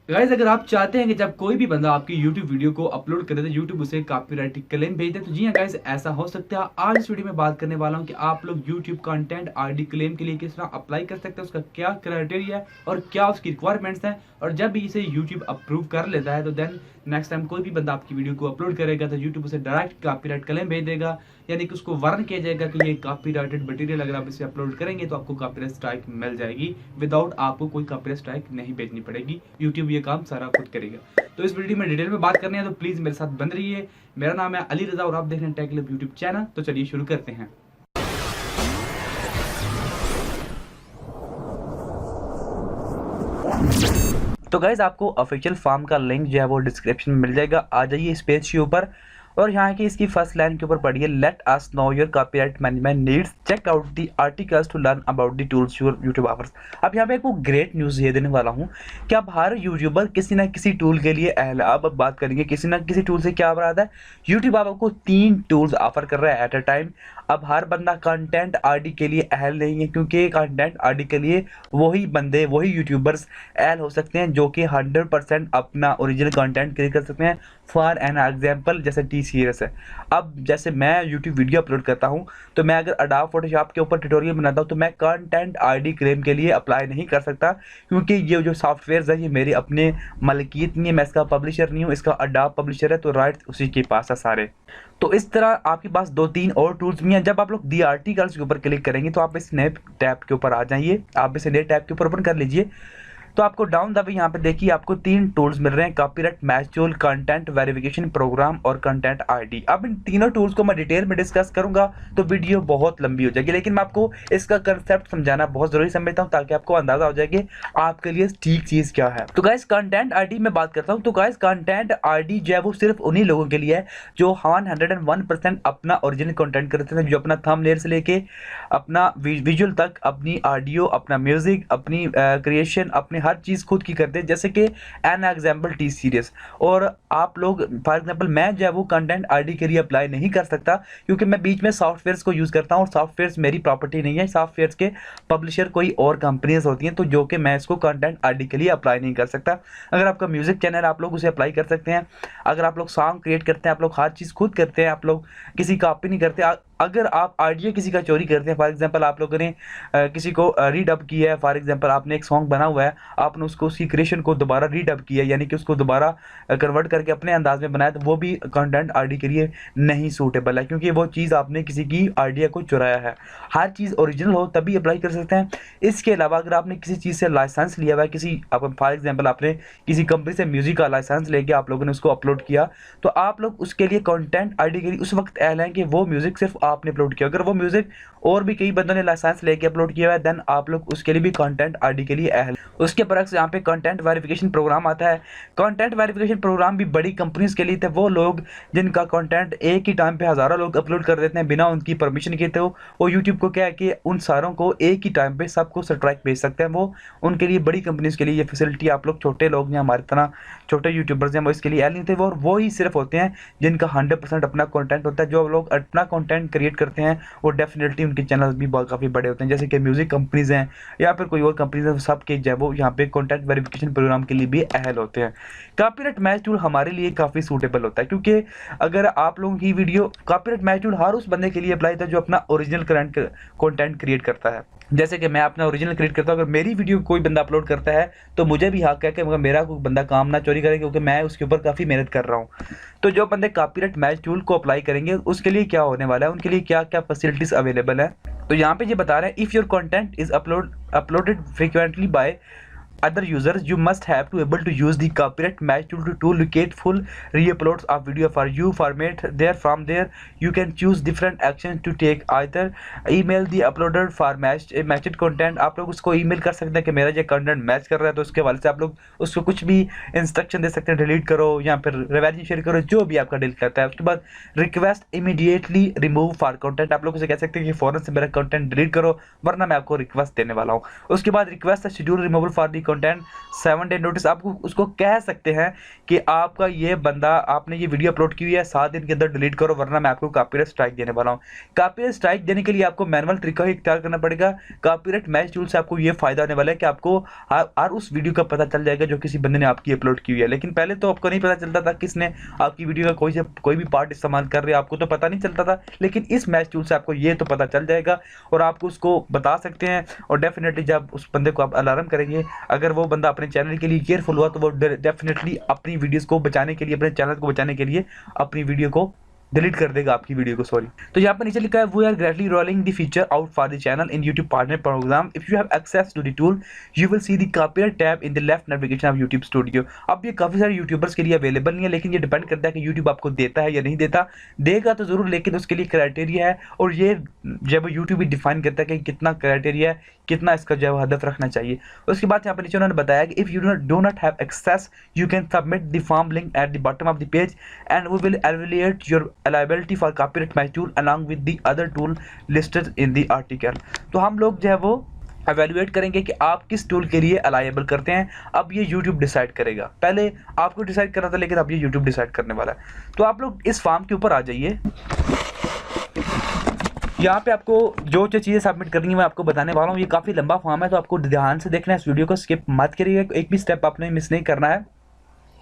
Guys अगर आप चाहते हैं कि जब कोई भी बंदा आपकी YouTube वीडियो को अपलोड करे तो YouTube उसे कॉपीराइट क्लेम भेज दे, तो जी हाँ गाइस ऐसा हो सकता है। आज इस वीडियो में बात करने वाला हूं कि आप लोग YouTube कंटेंट आईडी क्लेम के लिए किस तरह अप्लाई कर सकते हैं, उसका क्या क्राइटेरिया है और क्या उसकी रिक्वायरमेंट्स हैं। और जब भी इसे YouTube अप्रूव कर लेता है तो देन नेक्स्ट टाइम कोई भी बंदा आपकी वीडियो को अपलोड करेगा तो YouTube उसे डायरेक्ट कॉपीराइट क्लेम भेज देगा, यानी कि उसको वार्न किया जाएगा कि ये कॉपीराइटेड मटेरियल अगर आप इसे अपलोड करेंगे तो आपको कॉपीराइट स्ट्राइक मिल जाएगी। विदाउट आपको कोई कॉपीराइट स्ट्राइक नहीं भेजनी पड़ेगी, यूट्यूब ये काम सारा खुद करेगा। तो इस वीडियो में डिटेल में बात करनी है तो प्लीज मेरे साथ बन रहिए। मेरा नाम है अली रजा और आप देख रहे हैं टेक क्लब यूट्यूब चैनल। तो चलिए शुरू करते हैं। तो गाइज आपको ऑफिशियल फॉर्म का लिंक जो है वो डिस्क्रिप्शन में मिल जाएगा। आ जाइए इस पेज के ऊपर और यहाँ की इसकी फर्स्ट लाइन के ऊपर पढ़िए, let us know your copyright management needs, check out the articles to learn about the tools your YouTube offers. अब यहाँ पे आपको ग्रेट न्यूज़ ये देने वाला हूँ कि अब हर यूट्यूबर किसी ना किसी टूल के लिए अहल है। अब बात करेंगे किसी ना किसी टूल से क्या अपराध है। यूट्यूब आपको 3 टूल्स ऑफर कर रहा है एट अ टाइम। अब हर बंदा कंटेंट आरडी के लिए अहल नहीं है, क्योंकि कंटेंट आरडी के लिए वही बंदे वही यूट्यूबर्स अहल हो सकते हैं जो कि 100% अपना ओरिजिनल कंटेंट क्रिएट कर सकते हैं। फॉर एन एग्जाम्पल जैसे टी सीरीज है। अब जैसे मैं यूट्यूब वीडियो अपलोड करता हूँ तो मैं अगर अडोब फोटोशॉप के ऊपर ट्यूटोरियल बनाता हूँ तो मैं कंटेंट आईडी क्लेम के लिए अप्लाई नहीं कर सकता, क्योंकि ये जो सॉफ्टवेयर है ये मेरे अपने मलकियत नहीं है, मैं इसका पब्लिशर नहीं हूँ, इसका अडोब पब्लिशर है तो राइट्स उसी के पास है सारे। तो इस तरह आपके पास 2-3 और टूल्स भी हैं। जब आप लोग दी आर्टिकल्स के ऊपर क्लिक करेंगे तो आप इस नए टैब के ऊपर आ जाइए, आप इसे नए टैब के ऊपर ओपन कर लीजिए। तो आपको डाउन दबे यहाँ पे देखिए आपको 3 टूल्स मिल रहे हैं, copyright match tool, content verification programme और कंटेंट आईडी। अब इन तीनों टूल्स को मैं डिटेल में डिस्कस करूंगा तो वीडियो बहुत लंबी हो जाएगी, लेकिन मैं आपको इसका कंसेप्ट समझाना बहुत जरूरी समझता हूँ ताकि आपको अंदाजा हो जाए कि आपके लिए ठीक चीज क्या है। तो गाइस कंटेंट आईडी में बात करता हूँ। तो गाइस कंटेंट आईडी जो है वो सिर्फ उन्हीं लोगों के लिए है जो 101% अपना ओरिजिनल कंटेंट करते हैं, जो अपना थंबनेल से लेके अपना विजुअल तक, अपनी ऑडियो, अपना म्यूजिक, अपनी क्रिएशन, अपनी हर चीज़ खुद की करते हैं। जैसे कि एन एग्जाम्पल टी सीरीज। और आप लोग फॉर एग्जाम्पल मैं जो है वो कंटेंट आईडी के लिए अप्लाई नहीं कर सकता, क्योंकि मैं बीच में सॉफ्टवेयर्स को यूज़ करता हूँ और सॉफ्टवेयर्स मेरी प्रॉपर्टी नहीं है, सॉफ्टवेयर्स के पब्लिशर कोई और कंपनीज होती हैं, तो जो कि मैं इसको कंटेंट आईडी के लिए अप्लाई नहीं कर सकता। अगर आपका म्यूजिक चैनल आप लोग उसे अप्लाई कर सकते हैं। अगर आप लोग सॉन्ग क्रिएट करते हैं, आप लोग हर चीज़ खुद करते हैं, आप लोग किसी कॉपी नहीं करते। अगर आप आइडिया किसी का चोरी करते हैं, फॉर एग्जांपल आप लोगों ने किसी को रीडब किया है, फॉर एग्जांपल आपने एक सॉन्ग बना हुआ है, आपने उसको उसकी क्रिएशन को दोबारा रीडब किया, यानी कि उसको दोबारा कन्वर्ट करके अपने अंदाज में बनाया, तो वो भी कंटेंट आईडी के लिए नहीं सूटेबल है, क्योंकि वो चीज़ आपने किसी की आइडिया को चुराया है। हर चीज़ ओरिजिनल हो तभी अप्लाई कर सकते हैं। इसके अलावा अगर आपने किसी चीज़ से लाइसेंस लिया हुआ है, किसी फॉर एग्जाम्पल आपने किसी कंपनी से म्यूजिक का लाइसेंस लेके आप लोगों ने उसको अपलोड किया, तो आप लोग उसके लिए कंटेंट आईडी के लिए उस वक्त अहल हैं कि वो म्यूजिक सिर्फ आपने अपलोड किया। अगर वो म्यूजिक और भी कई बंदों ने लाइसेंस लेके अपलोड किया है, देन आप लोग उसके लिए भी कंटेंट आईडी के लिए अहल। उसके बरक्स यहाँ पे कंटेंट वेरिफिकेशन प्रोग्राम आता है। कंटेंट वेरिफिकेशन प्रोग्राम भी बड़ी कंपनीज के लिए थे, वो लोग जिनका कंटेंट एक ही टाइम पे हज़ारों लोग अपलोड कर देते हैं बिना उनकी परमिशन के, तो वो यूट्यूब को क्या है कि उन सारों को एक ही टाइम पे सबको स्ट्राइक भेज सकते हैं। वो उनके लिए बड़ी कंपनीज के लिए ये फैसिलिटी, आप लोग छोटे लोग हैं हमारी तरह छोटे यूट्यूबर्स हैं, वो इसके लिए अहल नहीं थे। वो ही सिर्फ होते हैं जिनका 100% अपना कंटेंट होता है। जो लोग अपना कंटेंट क्रिएट करते हैं वो डेफिनेटली उनके चैनल भी बहुत काफ़ी बड़े होते हैं, जैसे कि म्यूजिक कंपनीज हैं या फिर कोई और कंपनीज है, सब के जो है वो यहाँ पे कंटेंट वेरिफिकेशन प्रोग्राम के लिए भी अहल होते हैं। कॉपीराइट मैच टूल हमारे लिए काफ़ी सूटेबल होता है, क्योंकि अगर आप लोगों की वीडियो कॉपीराइट मैच टूल हर उस बंदे के लिए अप्लाई होता है जो अपना ओरिजिनल कंटेंट क्रिएट करता है। जैसे कि मैं अपना ओरिजिनल क्रिएट करता हूँ, अगर मेरी वीडियो कोई बंदा अपलोड करता है तो मुझे भी हक है कि मगर मेरा कोई बंदा काम ना चोरी करे, क्योंकि मैं उसके ऊपर काफ़ी मेहनत कर रहा हूँ। तो जो बंदे कॉपीराइट मैच टूल को अप्लाई करेंगे उसके लिए क्या होने वाला है, उनके लिए क्या क्या फैसिलिटीज़ अवेलेबल है। तो यहाँ पे ये बता रहे हैं, if your content is uploaded frequently by other users, you must have to able to use the copyright match tool to locate full re-uploads of video for you format there. From there you can choose different actions to take, either email the uploaded for matched content। आप लोग उसको email कर सकते हैं कि मेरा ये content match कर रहा है, तो उसके वाले से आप लोग उसको कुछ भी इंस्ट्रक्शन दे सकते हैं, डिलीट करो या फिर रिवेंज शेयर करो, जो भी आपका दिल करता है। उसके बाद request immediately remove for content, आप लोग उसे कह सकते हैं कि फौरन से मेरा कंटेंट डिलीट करो वरना मैं आपको रिक्वेस्ट देने वाला हूँ। उसके बाद request schedule removal for the content 7 day notice. आपको उसको कह सकते हैं कि आपका ये बंदा, आपने ये वीडियो अपलोड की हुई है, 7 दिन के अंदर डिलीट करो वरना मैं आपको कॉपीराइट स्ट्राइक देने वाला हूँ। कॉपीराइट स्ट्राइक देने के लिए आपको मैनुअल तरीका ही इख्तियार करना पड़ेगा। कॉपीराइट मैच टूल से आपको ये फायदा होने वाला है कि आपको हर उस वीडियो का पता चल जाएगा जो किसी बंदे ने आपकी अपलोड की हुई है। लेकिन पहले तो आपको नहीं पता चलता था किसने आपकी वीडियो का कोई भी पार्ट इस्तेमाल कर रहे हैं, आपको तो पता नहीं चलता था। लेकिन इस मैच टूल से आपको ये तो पता चल जाएगा और आपको उसको बता सकते हैं। और डेफिनेटली जब उस बंदे को आप अलार्म करेंगे, अगर वो बंदा अपने चैनल के लिए केयरफुल हुआ तो वो डेफिनेटली अपनी वीडियोस को बचाने के लिए, अपने चैनल को बचाने के लिए अपनी वीडियो को डिलीट कर देगा, आपकी वीडियो को, सॉरी। तो यहाँ पर नीचे लिखा है we are greatly rolling the feature out for the channel in YouTube partner programme. If you have access to the tool you will see the copyright tab in the left navigation of YouTube studio. अब ये काफ़ी सारे YouTubers के लिए available नहीं है, लेकिन ये डिपेंड करता है कि यूट्यूब आपको देता है या नहीं देता। देगा तो जरूर, लेकिन उसके लिए क्राइटेरिया है और ये जब यूट्यूब भी डिफाइन करता है कि कितना क्राइटेरिया है, कितना इसका जो है हदफ रखना चाहिए। उसके बाद यहाँ पर नीचे उन्होंने बताया कि if you do not have access you can submit the form link at the bottom of the page and we will evaluate your eligibility for copyright match tool along with the other tool listed in the article. तो हम लोग जो है वो evaluate करेंगे कि आप किस टूल के लिए अलाइबल करते हैं। अब ये YouTube डिसाइड करेगा, पहले आपको डिसाइड करना था लेकिन अब ये YouTube डिसाइड करने वाला है। तो आप लोग इस फॉर्म के ऊपर आ जाइए। यहाँ पे आपको जो चीज़ें सबमिट करनी है मैं आपको बताने वाला हूँ। ये काफ़ी लंबा फॉर्म है तो आपको ध्यान से देखना है, इस वीडियो को स्किप मत करिएगा, एक भी स्टेप आपने मिस नहीं करना है।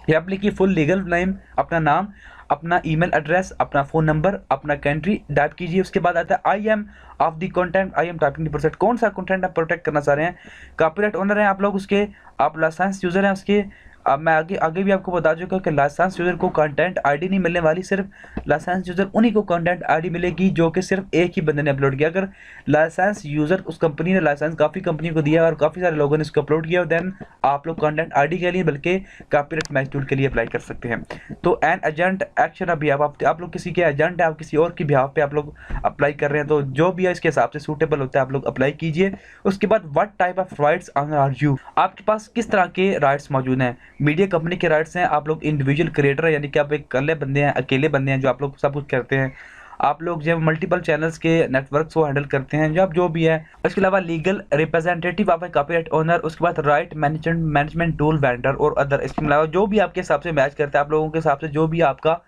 यहाँ पर लिखिए फुल लीगल नेम, अपना नाम, अपना ईमेल एड्रेस, अपना फ़ोन नंबर, अपना कंट्री टाइप कीजिए। उसके बाद आता है I am of the content, I am typing the process, कौन सा कंटेंट आप प्रोटेक्ट करना चाह रहे हैं। कॉपीराइट ओनर हैं आप लोग उसके, आप लाइसेंस यूज़र हैं उसके। अब मैं आगे भी आपको बता चुका कि लाइसेंस यूज़र को कंटेंट आईडी नहीं मिलने वाली, सिर्फ लाइसेंस यूज़र उन्हीं को कंटेंट आईडी मिलेगी जो कि सिर्फ एक ही बंदे ने अपलोड किया। अगर लाइसेंस यूज़र, उस कंपनी ने लाइसेंस काफ़ी कंपनी को दिया और काफ़ी सारे लोगों ने इसको अपलोड किया, देन आप लोग कंटेंट आईडी के लिए बल्कि कॉपीराइट मैच टूल के लिए अप्लाई कर सकते हैं। तो एन एजेंट एक्शन, अभी आप लोग किसी के एजेंट है, आप किसी और की बिहाफ पे आप लोग अप्लाई कर रहे हैं, तो जो भी है इसके हिसाब से सूटेबल होता है आप लोग अप्लाई कीजिए। उसके बाद what type of rights are you, आपके पास किस तरह के राइट्स मौजूद हैं। मीडिया कंपनी के राइट्स हैं, आप लोग इंडिविजुअल क्रिएटर यानी कि आप एक अकेले बंदे हैं, अकेले बंदे हैं जो आप लोग सब कुछ करते हैं। आप लोग जो मल्टीपल चैनल्स के नेटवर्क्स को हैंडल करते हैं, जो भी है। उसके अलावा legal representative of A copyright owner, उसके बाद राइट मैनेजमेंट टूल वेंडर और अदर। इसके अलावा जो भी आपके हिसाब से मैच करता है, आप लोगों के हिसाब से जो भी आपका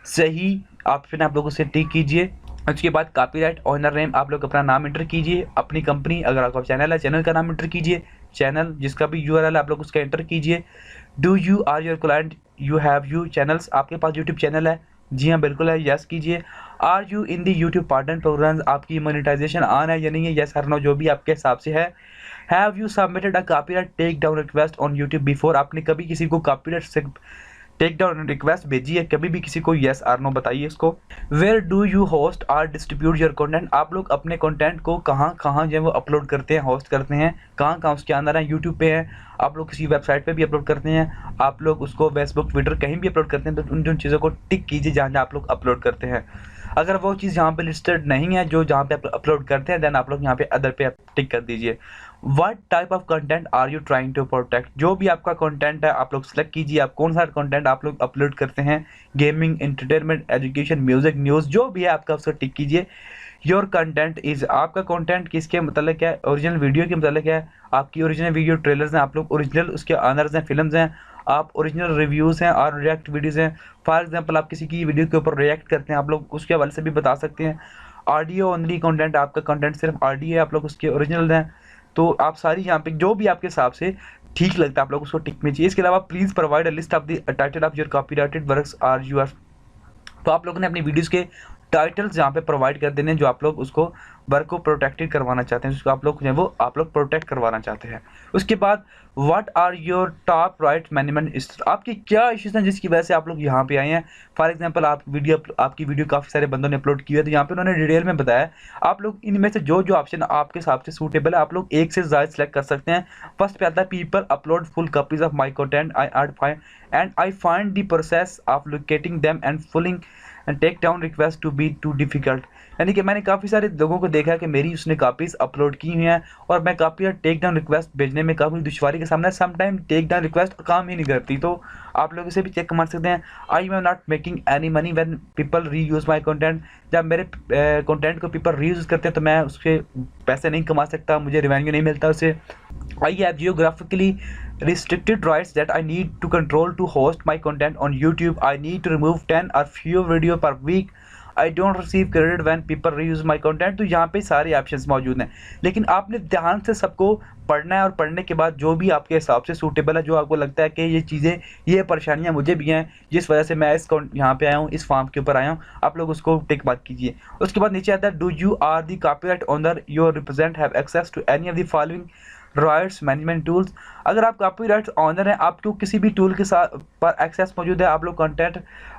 सही ऑप्शन आप लोगों से टिक कीजिए। उसके बाद कॉपीराइट ओनर नेम, आप लोग अपना नाम इंटर कीजिए, अपनी कंपनी, अगर आपका चैनल है चैनल का नाम इंटर कीजिए, चैनल जिसका भी यूआरएल है आप लोग उसका इंटर कीजिए। Do you are your client you have you channels, आपके पास यूट्यूब चैनल है, जी हाँ बिल्कुल है, यस कीजिए। Are you in the YouTube partner programme, आपकी मोनेटाइजेशन ऑन है या नहीं है, यस और नो, जो भी आपके हिसाब से है। Have you submitted a copyright take down request on YouTube before, आपने कभी किसी को कॉपीराइट से टेक डाउन रिक्वेस्ट भेजी है कभी भी किसी को, यस और नो बताइए इसको। वेयर डू यू होस्ट और डिस्ट्रीब्यूट योर कंटेंट, आप लोग अपने कंटेंट को कहाँ कहाँ जो है वो अपलोड करते हैं, होस्ट करते हैं, कहाँ कहाँ उसके अंदर है। यूट्यूब पे है, आप लोग किसी वेबसाइट पे भी अपलोड करते हैं, आप लोग उसको फेसबुक ट्विटर कहीं भी अपलोड करते हैं, तो उन चीज़ों को टिक कीजिए जहाँ जहाँ आप लोग अपलोड करते हैं। अगर वो चीज़ यहाँ पे लिस्टेड नहीं है जो जहाँ पे आप अपलोड करते हैं, देन आप लोग यहाँ पे अदर पे टिक कर दीजिए। What type of content are you trying to protect, जो भी आपका कंटेंट है आप लोग सेलेक्ट कीजिए, आप कौन सा कंटेंट आप लोग अपलोड करते हैं, gaming, entertainment, education, music, news, जो भी है आपका उसको टिक कीजिए। योर कंटेंट इज़, आपका कंटेंट किसके मतलब क्या है, ओरिजिनल वीडियो के मतलब क्या है, आपकी ओरिजिनल वीडियो ट्रेलर्स हैं, आप लोग ओरिजिनल उसके ऑनर्स हैं, फिल्म्स हैं, आप ओरिजिनल रिव्यूज़ हैं और रिएक्ट वीडियोज़ हैं। फॉर एग्जांपल आप किसी की वीडियो के ऊपर रिएक्ट करते हैं, आप लोग उसके हवाले से भी बता सकते हैं। ऑडियो ओनली कंटेंट, आपका कंटेंट सिर्फ ऑडियो है, आप लोग उसके ओरिजिनल हैं, तो आप सारी यहाँ पे जो भी आपके हिसाब से ठीक लगता है आप लोग उसको टिक में चाहिए। इसके अलावा please provide a list of the title of your copyrighted works are you are, तो आप लोगों ने अपनी वीडियोज़ के टाइटल्स यहाँ पे प्रोवाइड कर देने जो आप लोग उसको वर्क को प्रोटेक्टेड करवाना चाहते हैं, जिसको आप लोग जो है वो आप लोग प्रोटेक्ट करवाना चाहते हैं। उसके बाद what are your top right management issues, आपकी क्या इश्यूज हैं जिसकी वजह से आप लोग यहाँ पे आए हैं। फॉर एग्जांपल आपकी वीडियो काफ़ी सारे बंदों ने अपलोड की है, तो यहाँ पे उन्होंने डिटेल में बताया आप लोग इनमें से जो ऑप्शन आपके हिसाब से सूटेबल है आप लोग एक से ज़्यादा सेलेक्ट कर सकते हैं। फर्स्ट पे आता है people upload full copies of my content I find the process of locating them and filing and take down request to be too difficult, यानी कि मैंने काफ़ी सारे लोगों को देखा कि मेरी उसने कापीज़ अपलोड की हुई हैं और मैं काफ़ी टेक डाउन रिक्वेस्ट भेजने में काफ़ी दुश्वारी का सामना, समटाइम टेक डाउन रिक्वेस्ट काम ही नहीं करती, तो आप लोग इसे भी चेक मार सकते हैं। I am not making any money when people reuse my content, जब मेरे कंटेंट को पीपल रीयूज़ करते हैं तो मैं उसके पैसे नहीं कमा सकता, मुझे रेवेन्यू नहीं मिलता उससे। I have geographically restricted rights that I need to control to host my content on YouTube. I need to remove 10 or fewer video per week. I don't receive credit when people reuse my content। तो यहाँ पे सारे options मौजूद हैं, लेकिन आपने ध्यान से सबको पढ़ना है और पढ़ने के बाद जो भी आपके हिसाब से सूटेबल है, जो आपको लगता है कि ये चीज़ें, ये परेशानियाँ मुझे भी हैं जिस वजह से मैं इस यहाँ पे आया हूँ, इस फॉर्म के ऊपर आया हूँ, आप लोग उसको टिक मार्क कीजिए। उसके बाद नीचे आता है do you are the copyright owner your represent have access to any of the following rights management tools. अगर आप कॉपीराइट ऑनर हैं, आपको किसी भी टूल के साथ पर एक्सेस मौजूद है, आप लोग कंटेंट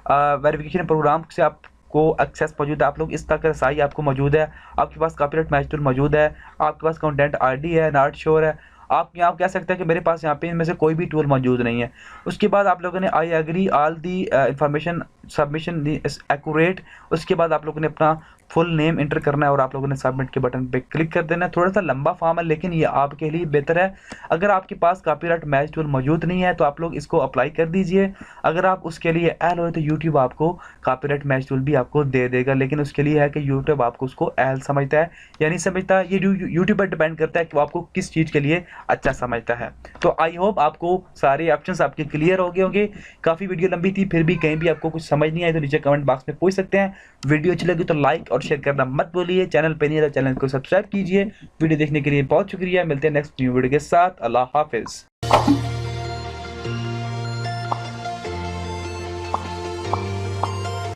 वेरिफिकेशन प्रोग्राम से आपको एक्सेस मौजूद है, आप लोग इस तरह का रसाई आपको मौजूद है, आपके पास कॉपीराइट मैच टूल मौजूद है, आपके पास कंटेंट आईडी है, नॉट श्योर है, आप यहाँ कह सकते हैं कि मेरे पास यहाँ पे इनमें से कोई भी टूल मौजूद नहीं है। उसके बाद आप लोगों ने I agree all the information submission accurate. उसके बाद आप लोगों ने अपना फुल नेम इंटर करना है और आप लोगों ने सबमिट के बटन पे क्लिक कर देना है। थोड़ा सा लंबा फॉर्म है, लेकिन ये आपके लिए बेहतर है। अगर आपके पास कॉपीराइट मैच टूल मौजूद नहीं है तो आप लोग इसको अप्लाई कर दीजिए। अगर आप उसके लिए एल हो तो यूट्यूब आपको कॉपीराइट मैच टूल भी आपको दे देगा, लेकिन उसके लिए है कि यूट्यूब आपको उसको एल समझता है या नहीं समझता, ये यूट्यूब पर डिपेंड करता है कि वो आपको किस चीज़ के लिए अच्छा समझता है। तो आई होप आपको सारे ऑप्शंस आपके क्लियर हो गए होंगे। काफ़ी वीडियो लंबी थी, फिर भी कहीं भी आपको कुछ समझ नहीं आई तो नीचे कमेंट बॉक्स में पूछ सकते हैं। वीडियो अच्छी लगी तो लाइक और शेयर करना मत भूलिए। चैनल पे नहीं है तो चैनल को सब्सक्राइब कीजिए। वीडियो देखने के लिए बहुत शुक्रिया। मिलते हैं नेक्स्ट न्यू वीडियो के साथ। अल्लाह हाफिज़।